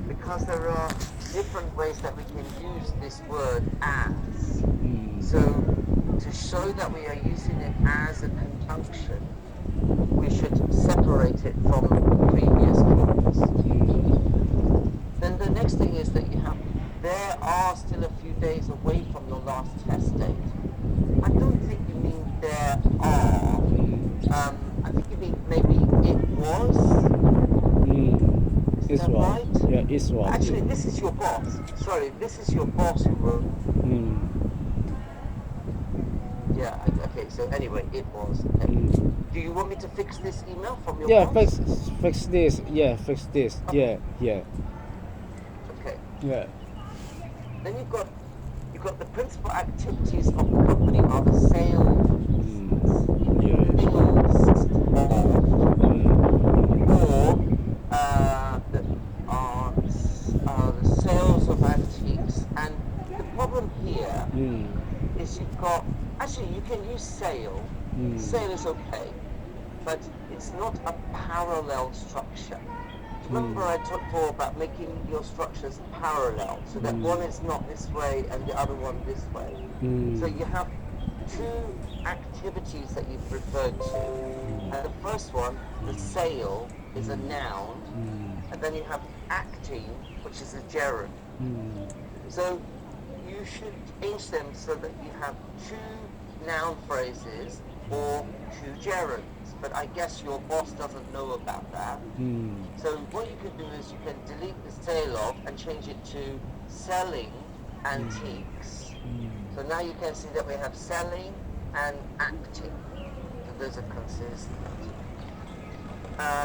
because there are different ways that we can use this word as. So to show that we are using it as a conjunction, we should separate it from previous clause. Then the next thing is that there are still a few days away from your last test date. I don't think you mean there are. I think you mean maybe it was. Is that right? Yeah, it was. Actually, this is your boss. Sorry, this is your boss who wrote. Yeah, okay, so anyway, it was. Okay. Do you want me to fix this email from your boss? Fix this. Yeah, fix this. Okay. Yeah. Okay. Yeah. Then you've got the principal activities of the company are the sales, the sales of antiques. And the problem here is you've got, actually you can use sale. Sale is okay, but it's not a parallel structure. Remember I talked before about making your structures parallel, so that one is not this way and the other one this way. So you have two activities that you've referred to. And the first one, the sale, is a noun, and then you have acting, which is a gerund. So you should change them so that you have two noun phrases or two gerunds. But I guess your boss doesn't know about that. So what you can do is you can delete the sale of and change it to selling antiques. So now you can see that we have selling and acting. So those are consistent.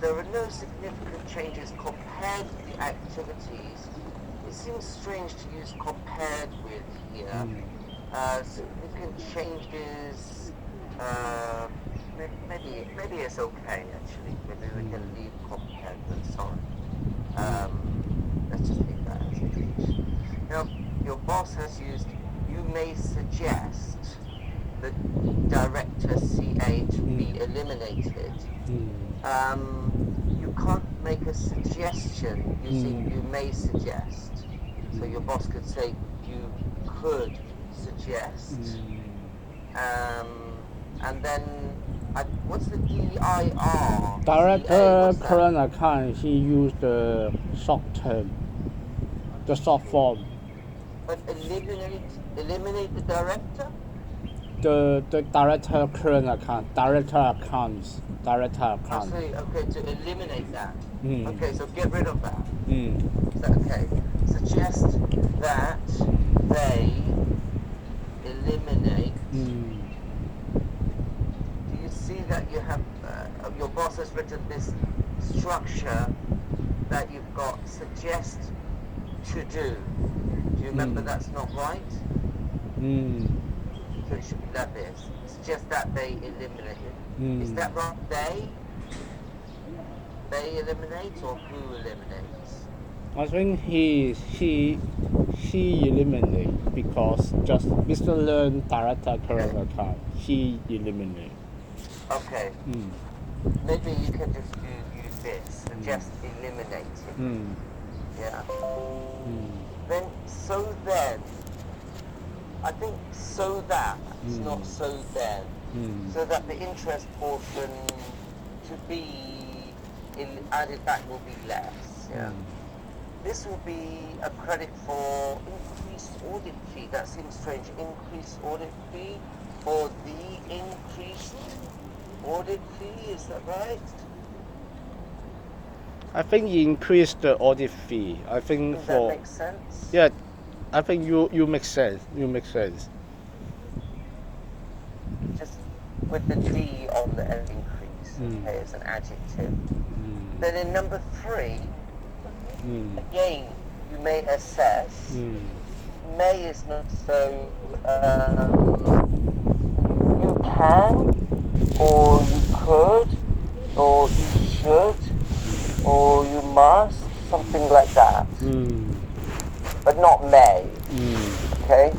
There are no significant changes compared to the activities. It seems strange to use compared with here. Significant changes, maybe it's okay actually. Maybe we can leave compared with, sorry. Let's just leave that as it is. Now, your boss has used, you may suggest the director CA to be eliminated. You can't make a suggestion using you may suggest. So your boss could say you could suggest. And then what's the DIR? Director current account, he used the short term, the short form. But eliminate the director? The director current account, director accounts. I see, okay, to eliminate that. Okay, so get rid of that. Is that okay? Suggest that they eliminate. Do you see that you have, your boss has written this structure that you've got suggest to do. Do you remember that's not right? So it should be like this. Suggest that they eliminated. Is that right? They eliminate or who eliminates? I think he eliminate because just Mr. Learn director current account, he eliminate. Okay. Maybe you can just use this, suggest eliminating. Yeah. Then, so then, I think so that, it's not so then. So that the interest portion to be added back will be less. Yeah. This will be a credit for increased audit fee. That seems strange. Increased audit fee for the increased audit fee, is that right? I think he increased the audit fee. I think Does for that make sense? yeah, I think you make sense. You make sense. Just with the D on the increase, okay, as an adjective. Then in number 3, again, you may assess. May is not so. You can, or you could, or you should, or you must, something like that. But not may. Okay?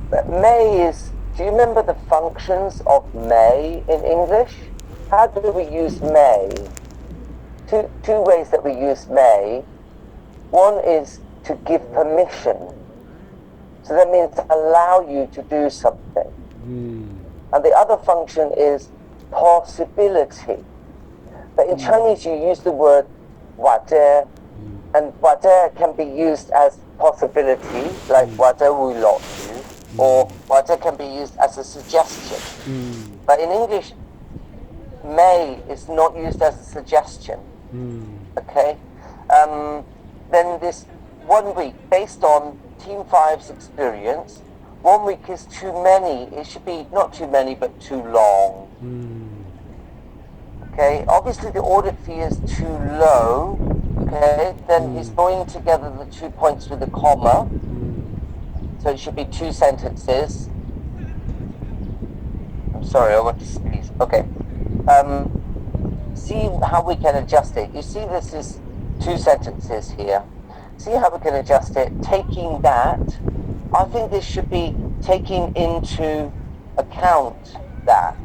But may is, do you remember the functions of may in English? How do we use may? Two ways that we use may. One is to give permission. So that means allow you to do something. And the other function is possibility. But in Chinese you use the word 或者, and 或者 can be used as possibility, like 或者会落雨, or 或者 can be used as a suggestion. But in English, may is not used as a suggestion. Okay? Then this 1 week, based on Team 5's experience, 1 week is too many. It should be not too many, but too long. Okay? Obviously the audit fee is too low. Okay? Then he's joining together the 2 points with a comma. So it should be 2 sentences. I'm sorry, I want to sneeze. Okay. See how we can adjust it. You see this is 2 sentences here. See how we can adjust it. Taking that, I think this should be taking into account that.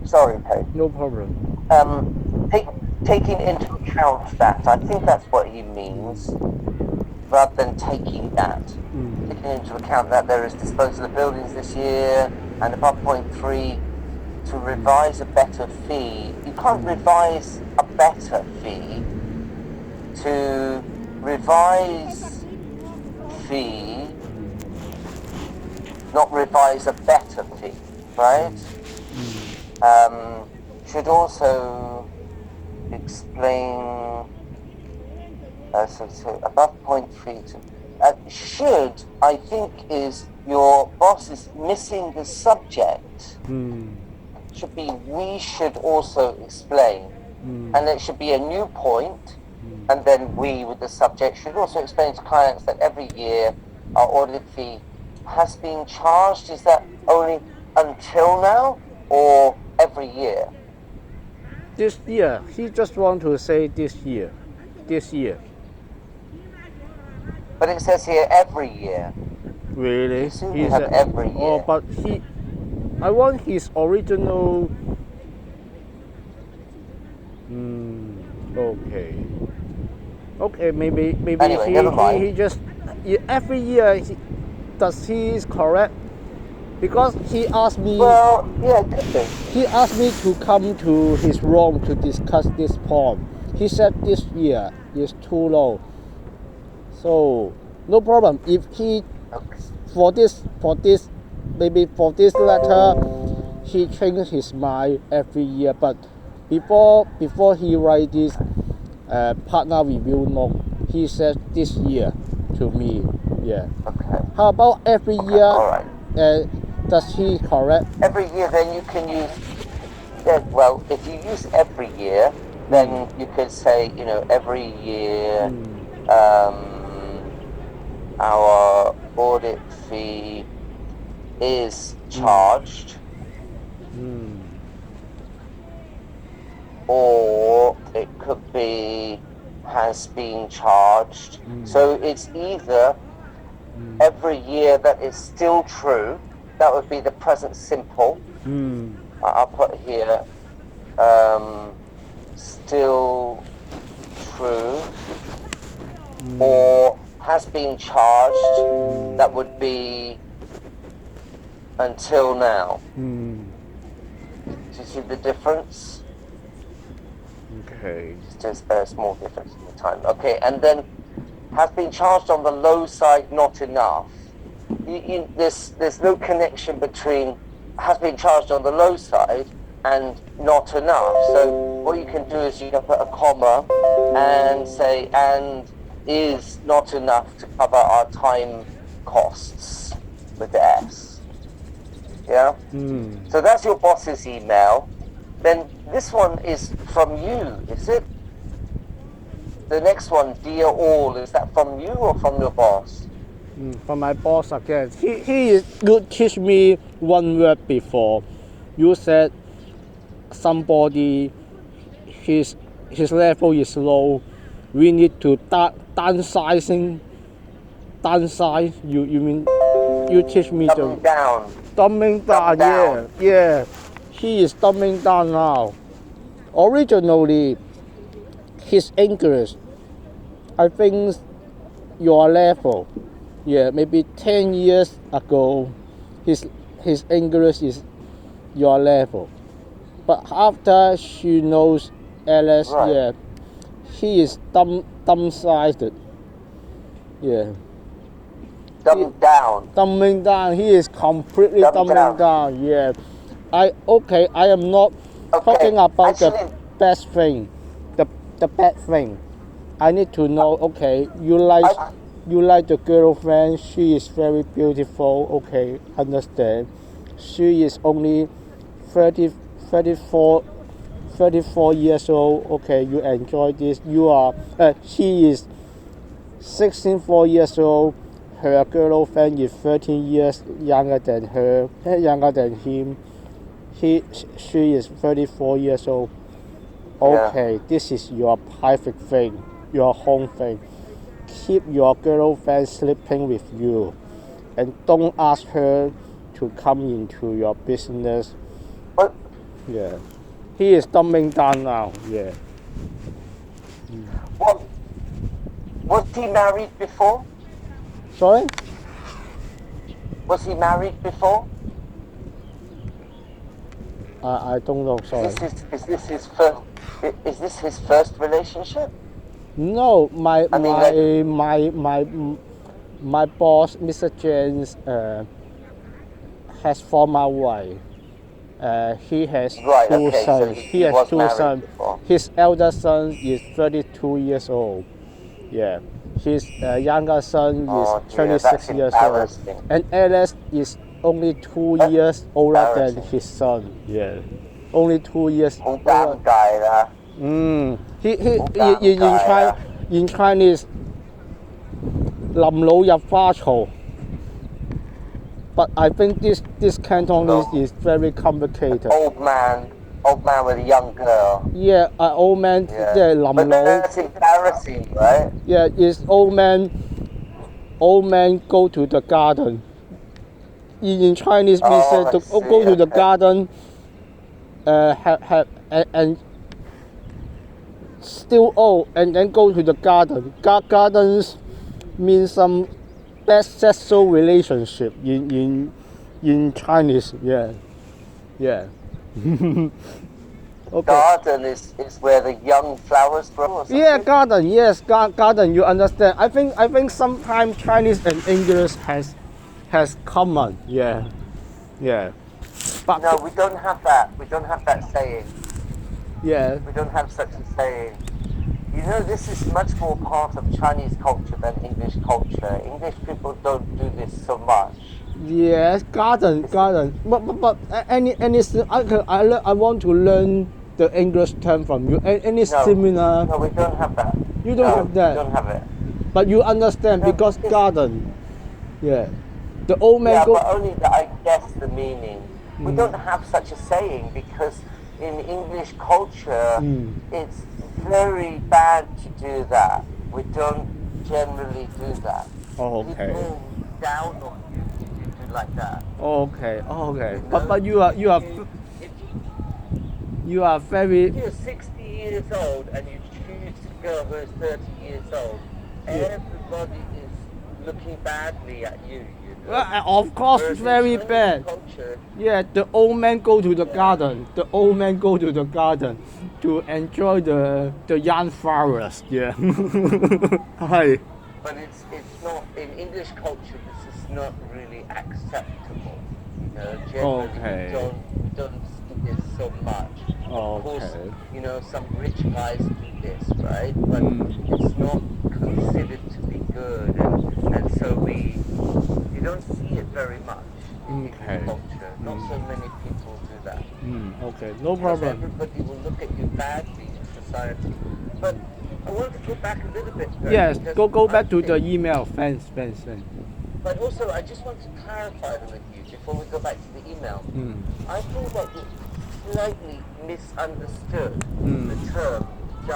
Sorry, Pei. No problem. Taking into account that. I think that's what he means, rather than taking that. Taking into account that there is disposal of buildings this year, and above point 3, to revise a better fee. You can't revise a better fee. To revise fee, not revise a better fee, right? Should also explain, so above point 3 to, should, I think, is your boss is missing the subject. Should be, we should also explain. And it should be a new point, and then we with the subject should also explain to clients that every year our audit fee has been charged. Is that only until now or every year? This year, he just want to say this year. But it says here every year. Really? You see, we have every year. Oh, but I want his original. Okay, maybe anyway, he just every year does he is correct, because he asked me. Well, yeah, could be. He asked me to come to his room to discuss this point. He said this year is too low, so no problem. If he for this maybe for this letter he changed his mind every year, but before he write this partner review note, he said this year to me. Yeah. Okay. How about every year? All right. Does he correct? Every year, then you can use. Well, if you use every year, then you could say, every year our audit fee is charged, or it could be has been charged. So it's either every year that is still true. That would be the present simple. I'll put here still true, or has been charged. That would be until now. Do you see the difference? Okay. Just a small difference in the time. Okay, and then has been charged on the low side, not enough. There's no connection between has been charged on the low side and not enough. So what you can do is you can put a comma and say and is not enough to cover our time costs with the S. Yeah? So that's your boss's email. Then this one is from you, is it? The next one, dear all, is that from you or from your boss? From my boss again. He could teach me one word before. You said somebody his level is low. We need to downsize. You mean you teach me Dumbing down. Dumbing down. Yeah. He is dumbing down now. Originally, his English, I think your level, yeah, maybe 10 years ago, his English is your level. But after she knows Alice, Right. yeah, he is dumb-sided. Yeah. Dumbed down. Dumbing down. He is completely Dumbed dumbing down. Yeah. I am not talking about the Actually, best thing, the bad thing. I need to know. Okay, you like the girlfriend. She is very beautiful. Okay, understand. She is only 30, 34 years old. Okay, you enjoy this. She is 16, 4 years old. Her girlfriend is 13 years younger than him. She is 34 years old. Okay, this is your private thing, your home thing. Keep your girlfriend sleeping with you, and don't ask her to come into your business. But Yeah, he is dumbing down now. Yeah. what was he married before? Sorry? Was he married before? I don't know. Sorry. Is this his first? Is this his first relationship? No, my I mean, my boss, Mr. James, has former wife. He has Right, two okay, so sons. he He has was two married sons. before. His elder son is 32 years old. Yeah. His younger son Oh, is dear, 26 that's years old. embarrassing. And Alice is only 2 years older than his son. Yeah. Only 2 years Hung older. damn guy there. In Chinese, 臨老入花槽. But I think this Cantonese is very complicated. Old man with a young girl. Yeah, old man, Yeah. 即係臨 But 老. that's embarrassing, right? Yeah, is old man go to the garden. In Chinese, we Oh, say I to see, go to the okay. garden. And still old, and then go to the garden. Gardens mean some bad sexual relationship in Chinese. Yeah. Okay. Garden is where the young flowers grow. Or something? Yeah, garden. Yes, garden. You understand? I think sometimes Chinese and English has common. Yeah. But No, we don't have that. We don't have that saying. yeah. We don't have such a saying. You know, this is much more part of Chinese culture than English culture. English people don't do this so much. Yes, garden. But anything. I want to learn the English term from you. Any similar? No, we don't have that. You don't have that. We don't have it. But you understand No, because it's- garden. Yeah. The old man Yeah, go. but only I guess the meaning. We don't have such a saying because in English culture, it's very bad to do that. We don't generally do that. Oh, okay. People down on you if you do like that. Okay. You But know, you are if very. you're 60 years old and you choose a girl who is 30 years old, everybody is looking badly at you. You know? Of course, Whereas it's in very Chinese bad. culture, Yeah, the old man go to the garden. The old man go to the garden to enjoy the young flowers. Yeah. Hi. but it's not in English culture. This is not really acceptable. You know, generally Okay. we don't see this so much. Of course, Okay. you know, some rich guys do this, right? But it's not considered to be good, and so you don't see it very much in Okay. English culture. Not so many people do that. Okay, no Because problem. everybody will look at you badly in society. But I want to go back a little bit. Greg, Yes, because go I back to the think- email. Thanks. But also, I just want to clarify with you before we go back to the email. I think that you slightly misunderstood the term